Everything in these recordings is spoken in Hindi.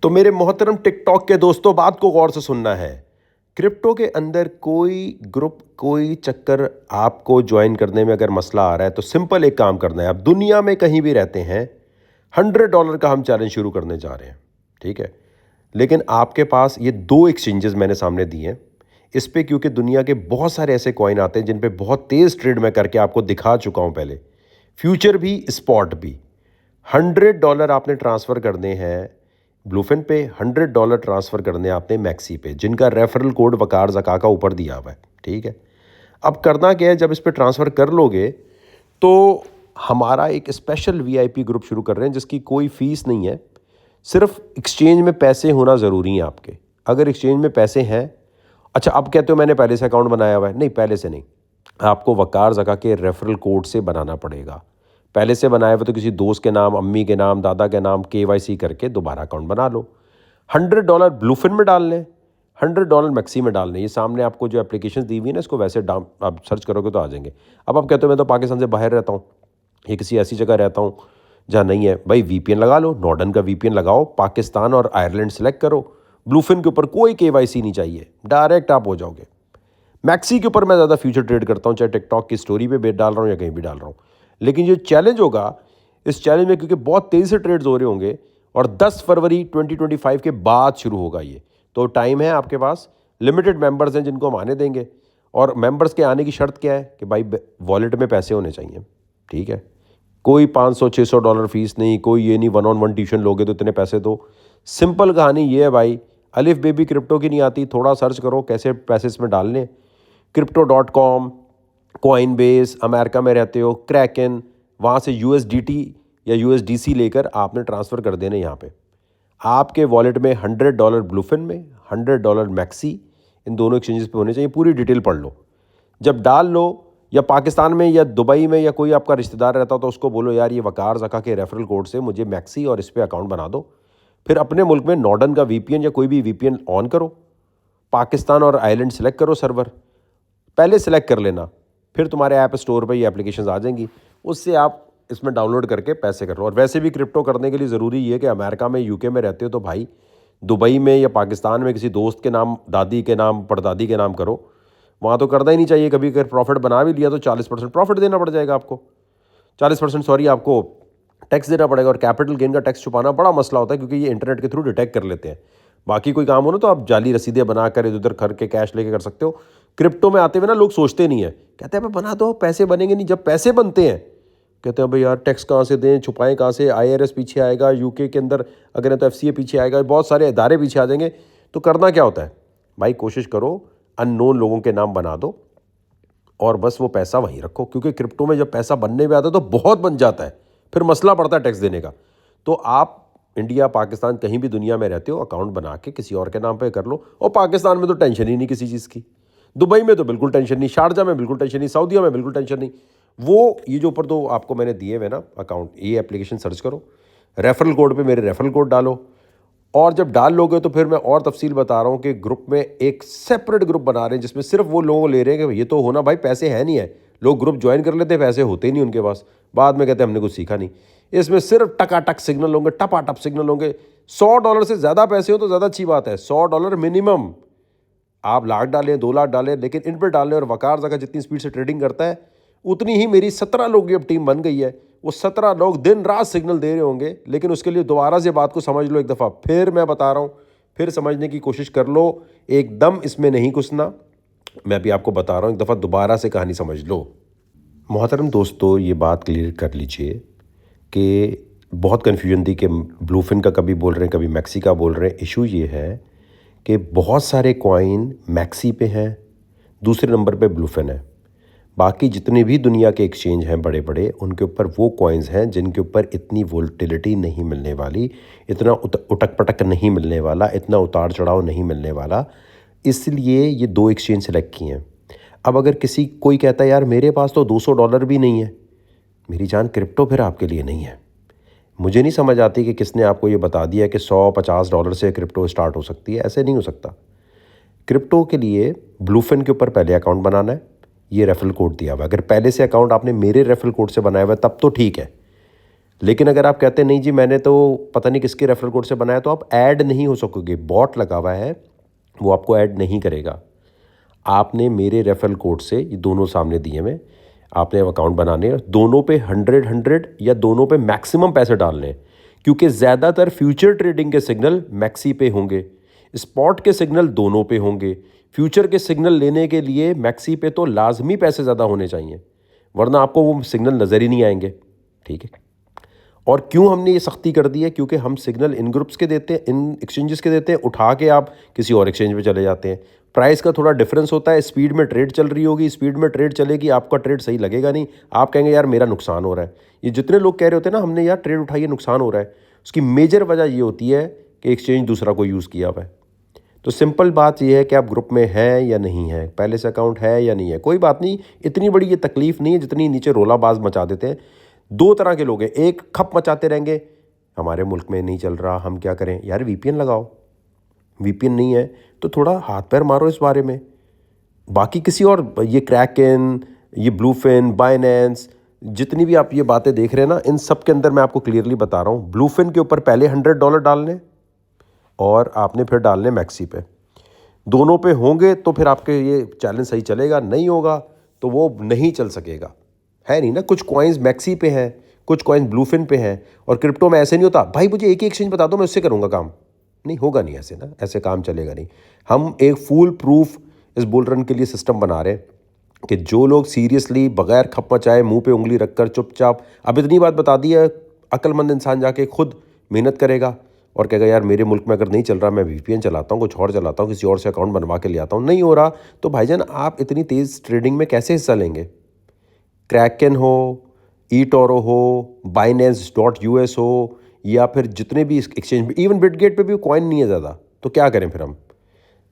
तो मेरे मोहतरम टिकटॉक के दोस्तों, बात को गौर से सुनना है। क्रिप्टो के अंदर कोई ग्रुप, कोई चक्कर आपको ज्वाइन करने में अगर मसला आ रहा है तो सिंपल एक काम करना है। आप दुनिया में कहीं भी रहते हैं, $100 का हम चैलेंज शुरू करने जा रहे हैं, ठीक है। लेकिन आपके पास ये 2 एक्सचेंजेस मैंने सामने दिए हैं। इस पे क्योंकि दुनिया के बहुत सारे ऐसे कॉइन आते हैं जिन पे बहुत तेज़ ट्रेड मैं करके आपको दिखा चुका हूँ पहले, फ्यूचर भी स्पॉट भी। $100 आपने ट्रांसफ़र करने हैं ब्लूफिन पे, $100 ट्रांसफ़र करने आपने मैक्सी पे, जिनका रेफरल कोड वकार ज़का का ऊपर दिया हुआ है, ठीक है। अब करना क्या है, जब इस पे ट्रांसफ़र कर लोगे तो हमारा एक स्पेशल वीआईपी ग्रुप शुरू कर रहे हैं जिसकी कोई फ़ीस नहीं है। सिर्फ एक्सचेंज में पैसे होना ज़रूरी है आपके। अगर एक्सचेंज में पैसे हैं, अच्छा अब कहते हो मैंने पहले से अकाउंट बनाया हुआ है, नहीं पहले से नहीं, आपको वकार ज़का के रेफरल कोड से बनाना पड़ेगा। पहले से बनाया हुआ तो किसी दोस्त के नाम, अम्मी के नाम, दादा के नाम केवाईसी करके दोबारा अकाउंट बना लो। $100 ब्लूफिन में डाल लें, $100 मैक्सी में डाल लें। ये सामने आपको जो एप्लीकेशन दी हुई है ना, इसको वैसे डाउन आप सर्च करोगे तो आ जाएंगे। अब आप कहते हो मैं तो पाकिस्तान से बाहर रहता हूँ या किसी ऐसी जगह रहता हूँ जहाँ नहीं है, भाई वीपीएन लगा लो, नॉर्डन का वीपीएन लगाओ, पाकिस्तान और आयरलैंड सेलेक्ट करो। ब्लूफिन के ऊपर कोई केवाईसी नहीं चाहिए, डायरेक्ट आप हो जाओगे। मैक्सी के ऊपर मैं ज़्यादा फ्यूचर ट्रेड करता हूँ, चाहे टिकटॉक की स्टोरी पे डाल रहा हूँ या कहीं भी डाल रहा हूँ। लेकिन जो चैलेंज होगा, इस चैलेंज में क्योंकि बहुत तेज़ी से ट्रेड्स हो रहे होंगे और 10 फरवरी 2025 के बाद शुरू होगा ये, तो टाइम है आपके पास। लिमिटेड मेंबर्स हैं जिनको हम आने देंगे, और मेंबर्स के आने की शर्त क्या है कि भाई वॉलेट में पैसे होने चाहिए, ठीक है। कोई $500-600 फीस नहीं, कोई ये नहीं 1-on-1 ट्यूशन लोगे तो इतने पैसे दो। सिंपल कहानी ये है भाई, अलिफ बेबी क्रिप्टो की नहीं आती, थोड़ा सर्च करो कैसे पैसे इसमें डालने। crypto.com, कॉइनबेस, अमेरिका में रहते हो, क्रैकन, वहाँ से USDT या USDC लेकर आपने ट्रांसफ़र कर देने यहाँ पे। आपके वॉलेट में $100 ब्लूफिन में, $100 मैक्सी, इन दोनों एक्सचेंजेस पे होने चाहिए। पूरी डिटेल पढ़ लो। जब डाल लो, या पाकिस्तान में या दुबई में या कोई आपका रिश्तेदार रहता हो तो उसको बोलो यार ये वकार ज़का के रेफरल कोड से मुझे मैक्सी और इस पर अकाउंट बना दो। फिर अपने मुल्क में नॉर्डन का वीपीएन या कोई भी वीपीएन ऑन करो, पाकिस्तान और आइलैंड सेलेक्ट करो, सर्वर पहले सेलेक्ट कर लेना, फिर तुम्हारे ऐप स्टोर पे ये एप्लीकेशंस आ जाएंगी, उससे आप इसमें डाउनलोड करके पैसे कर लो। और वैसे भी क्रिप्टो करने के लिए ज़रूरी ये है कि अमेरिका में, यूके में रहते हो तो भाई दुबई में या पाकिस्तान में किसी दोस्त के नाम, दादी के नाम, परदादी के नाम करो। वहाँ तो करना ही नहीं चाहिए कभी। अगर प्रॉफिट बना भी लिया तो 40% प्रॉफिट देना पड़ जाएगा आपको, 40% सॉरी आपको टैक्स देना पड़ेगा। और कैपिटल गेन का टैक्स छुपाना बड़ा मसला होता है क्योंकि ये इंटरनेट के थ्रू डिटेक्ट कर लेते हैं। बाकी कोई काम हो ना तो आप जाली रसीदें बनाकर इधर उधर करके कैश लेके कर सकते हो। क्रिप्टो में आते हुए ना लोग सोचते नहीं है, कहते हैं बना दो पैसे बनेंगे नहीं। जब पैसे बनते हैं कहते हैं भाई यार टैक्स कहाँ से दें, छुपाएं कहाँ से, IRS पीछे आएगा, यूके के अंदर अगर है तो FCA पीछे आएगा, बहुत सारे इदारे पीछे आ जाएंगे। तो करना क्या होता है भाई, कोशिश करो अननोन लोगों के नाम बना दो और बस वो पैसा वहीं रखो। क्योंकि क्रिप्टो में जब पैसा बनने में आता है तो बहुत बन जाता है, फिर मसला पड़ता है टैक्स देने का। तो आप इंडिया, पाकिस्तान, कहीं भी दुनिया में रहते हो, अकाउंट बना के किसी और के नाम पे कर लो। और पाकिस्तान में तो टेंशन ही नहीं किसी चीज़ की, दुबई में तो बिल्कुल टेंशन नहीं, शारजा में बिल्कुल टेंशन नहीं, सऊदीया में बिल्कुल टेंशन नहीं। वो ये जो ऊपर दो आपको मैंने दिए हुए ना अकाउंट, ये एप्लीकेशन सर्च करो, रेफरल कोड पे मेरे रेफरल कोड डालो, और जब डाल लोगे तो फिर मैं और तफसील बता रहा हूँ कि ग्रुप में एक सेपरेट ग्रुप बना रहे हैं जिसमें सिर्फ वो लोगों ले रहे हैं कि ये तो होना भाई पैसे है नहीं है। लोग ग्रुप ज्वाइन कर लेते हैं, पैसे होते ही नहीं उनके पास, बाद में कहते हैं हमने कुछ सीखा नहीं। इसमें सिर्फ टकाटक सिग्नल होंगे, टपाटप सिग्नल होंगे। $100 से ज़्यादा पैसे हो तो ज़्यादा अच्छी बात है, $100 मिनिमम। आप लाख डालें, 2 लाख डालें, लेकिन इन पर डालने। और वकार ज़का जितनी स्पीड से ट्रेडिंग करता है उतनी ही मेरी 17 लोगों की अब टीम बन गई है। वो 17 लोग दिन रात सिग्नल दे रहे होंगे, लेकिन उसके लिए दोबारा से बात को समझ लो एक दफ़ा। फिर मैं बता रहा हूँ, फिर समझने की कोशिश कर लो, एकदम इसमें नहीं घुसना। मैं भी आपको बता रहा हूँ, एक दफ़ा दोबारा से कहानी समझ लो। मोहतरम दोस्तों, ये बात क्लियर कर लीजिए कि बहुत कन्फ्यूजन थी कि ब्लूफिन का कभी बोल रहे हैं, कभी मैक्सी का बोल रहे हैं। इशू ये है कि बहुत सारे कॉइन मैक्सी पे हैं, दूसरे नंबर पे ब्लूफिन है। बाकी जितने भी दुनिया के एक्सचेंज हैं बड़े बड़े, उनके ऊपर वो कॉइन्स हैं जिनके ऊपर इतनी वोलेटिलिटी नहीं मिलने वाली, इतना उटक पटक नहीं मिलने वाला, इतना उतार चढ़ाव नहीं मिलने वाला। इसलिए ये 2 एक्सचेंज सेलेक्ट किए हैं। अब अगर कोई कहता है यार मेरे पास तो $200 भी नहीं है, मेरी जान क्रिप्टो फिर आपके लिए नहीं है। मुझे नहीं समझ आती कि किसने आपको ये बता दिया कि $100-50 से क्रिप्टो स्टार्ट हो सकती है। ऐसे नहीं हो सकता। क्रिप्टो के लिए ब्लूफिन के ऊपर पहले अकाउंट बनाना है, ये रेफरल कोड दिया हुआ है। अगर पहले से अकाउंट आपने मेरे रेफरल कोड से बनाया हुआ है तब तो ठीक है। लेकिन अगर आप कहते हैं नहीं जी मैंने तो पता नहीं किसके रेफरल कोड से बनाया, तो आप ऐड नहीं हो सकोगे। बॉट लगा हुआ है, वो आपको ऐड नहीं करेगा। आपने मेरे रेफरल कोड से, ये दोनों सामने दिए में, आपने अकाउंट बनाने हैं, दोनों पे 100 या दोनों पे मैक्सिमम पैसे डालने हैं, क्योंकि ज़्यादातर फ्यूचर ट्रेडिंग के सिग्नल मैक्सी पे होंगे, स्पॉट के सिग्नल दोनों पे होंगे। फ्यूचर के सिग्नल लेने के लिए मैक्सी पे तो लाजमी पैसे ज़्यादा होने चाहिए, वरना आपको वो सिग्नल नज़र ही नहीं आएंगे। ठीक है। और क्यों हमने ये सख्ती कर दी है? क्योंकि हम सिग्नल इन ग्रुप्स के देते हैं, इन एक्सचेंजेस के देते हैं, उठा के आप किसी और एक्सचेंज पे चले जाते हैं। प्राइस का थोड़ा डिफरेंस होता है, स्पीड में ट्रेड चल रही होगी, स्पीड में ट्रेड चलेगी, आपका ट्रेड सही लगेगा नहीं, आप कहेंगे यार मेरा नुकसान हो रहा है। ये जितने लोग कह रहे होते हैं ना हमने यार ट्रेड उठाई है नुकसान हो रहा है, उसकी मेजर वजह ये होती है कि एक्सचेंज दूसरा को यूज़ किया हुआ है। तो सिंपल बात यह है कि आप ग्रुप में हैं या नहीं है, पहले से अकाउंट है या नहीं है, कोई बात नहीं, इतनी बड़ी ये तकलीफ नहीं है जितनी नीचे रोलाबाज मचा देते हैं। दो तरह के लोग हैं, एक खप मचाते रहेंगे हमारे मुल्क में नहीं चल रहा, हम क्या करें यार, वीपीएन लगाओ। वीपीएन नहीं है तो थोड़ा हाथ पैर मारो इस बारे में। बाकी किसी और, ये क्रैकन, ये ब्लूफिन, बाइनेंस, जितनी भी आप ये बातें देख रहे हैं ना, इन सब के अंदर मैं आपको क्लियरली बता रहा हूँ, ब्लूफिन के ऊपर पहले $100 डालने और आपने फिर डालने मैक्सी पे। दोनों पे होंगे तो फिर आपके ये चैलेंज सही चलेगा, नहीं होगा तो वो नहीं चल सकेगा। है नहीं ना, कुछ कॉइन्स मैक्सी पे हैं, कुछ कॉइन्स ब्लूफिन पे हैं। और क्रिप्टो में ऐसे नहीं होता भाई मुझे एक ही एक्सचेंज बता दो मैं उससे करूँगा काम, नहीं होगा, नहीं ऐसे ना, ऐसे काम चलेगा नहीं। हम एक फुल प्रूफ इस बुल रन के लिए सिस्टम बना रहे हैं कि जो लोग सीरियसली बगैर खप मचाए मुंह पे उंगली रखकर चुपचाप, अब इतनी बात बता दी है, अक्लमंद इंसान जाके खुद मेहनत करेगा और कहेगा यार मेरे मुल्क में अगर नहीं चल रहा, मैं वीपीएन चलाता हूँ, कुछ और चलाता हूँ, किसी और से अकाउंट बनवा के ले आता हूँ, नहीं हो रहा, तो भाईजान आप इतनी तेज़ ट्रेडिंग में कैसे हिस्सा लेंगे? क्रैकन हो, ईटोरो हो, बाइनेंस.यूएस हो, या फिर जितने भी एक्सचेंज, इवन बिटगेट पे भी कॉइन नहीं है ज़्यादा, तो क्या करें फिर हम?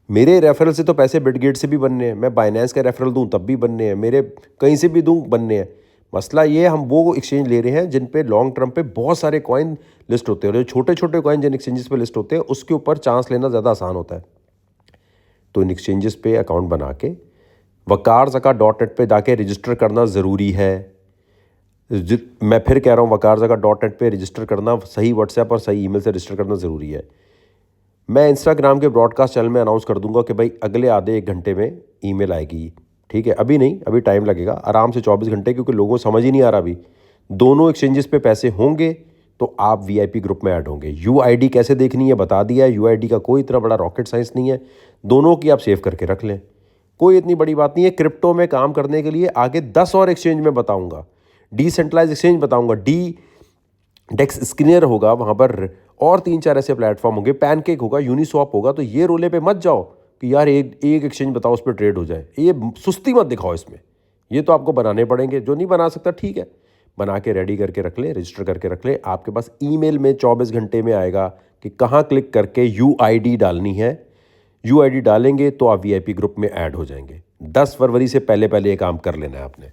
मेरे रेफरल से तो पैसे बिटगेट से भी बनने हैं, मैं बाइनेंस का रेफरल दूं तब भी बनने हैं, मेरे कहीं से भी दूं बनने हैं। मसला ये है हम वो एक्सचेंज ले रहे हैं जिन पे लॉन्ग टर्म पे बहुत सारे कॉइन लिस्ट होते हैं, और जो छोटे छोटे कॉइन जिन एक्सचेंजेस पे लिस्ट होते हैं उसके ऊपर चांस लेना ज़्यादा आसान होता है। तो इन एक्सचेंजेस पे अकाउंट बना के wakarzaka.net पे जाके रजिस्टर करना ज़रूरी है। मैं फिर कह रहा हूँ, wakarzaka.net पे रजिस्टर करना, सही व्हाट्सएप और सही ईमेल से रजिस्टर करना ज़रूरी है। मैं इंस्टाग्राम के ब्रॉडकास्ट चैनल में अनाउंस कर दूंगा कि भाई अगले आधे एक घंटे में ईमेल आएगी। ठीक है, अभी नहीं, अभी टाइम लगेगा, आराम से 24 घंटे, क्योंकि लोगों को समझ ही नहीं आ रहा अभी। दोनों एक्सचेंजेस पे पैसे होंगे तो आप वीआईपी ग्रुप में ऐड होंगे। यूआईडी कैसे देखनी है बता दिया है, यूआईडी का कोई इतना बड़ा रॉकेट साइंस नहीं है, दोनों की आप सेव करके रख लें, कोई इतनी बड़ी बात नहीं है। क्रिप्टो में काम करने के लिए आगे 10 और एक्सचेंज में बताऊँगा, डिसेंट्रलाइज एक्सचेंज बताऊँगा, डेक्स स्किनर होगा वहाँ पर, और 3-4 ऐसे प्लेटफॉर्म होंगे, पैनकेक होगा, यूनिस्वैप होगा। तो ये रोले पे मत जाओ कि यार एक एक्सचेंज बताओ उस पर ट्रेड हो जाए, ये सुस्ती मत दिखाओ इसमें, ये तो आपको बनाने पड़ेंगे। जो नहीं बना सकता ठीक है, बना के रेडी करके रख ले, रजिस्टर करके रख ले, आपके पास ईमेल में 24 घंटे में आएगा कि कहाँ क्लिक करके यूआईडी डालनी है। यूआईडी डालेंगे तो आप वीआईपी ग्रुप में ऐड हो जाएंगे। 10 फरवरी से पहले पहले ये काम कर लेना है आपने।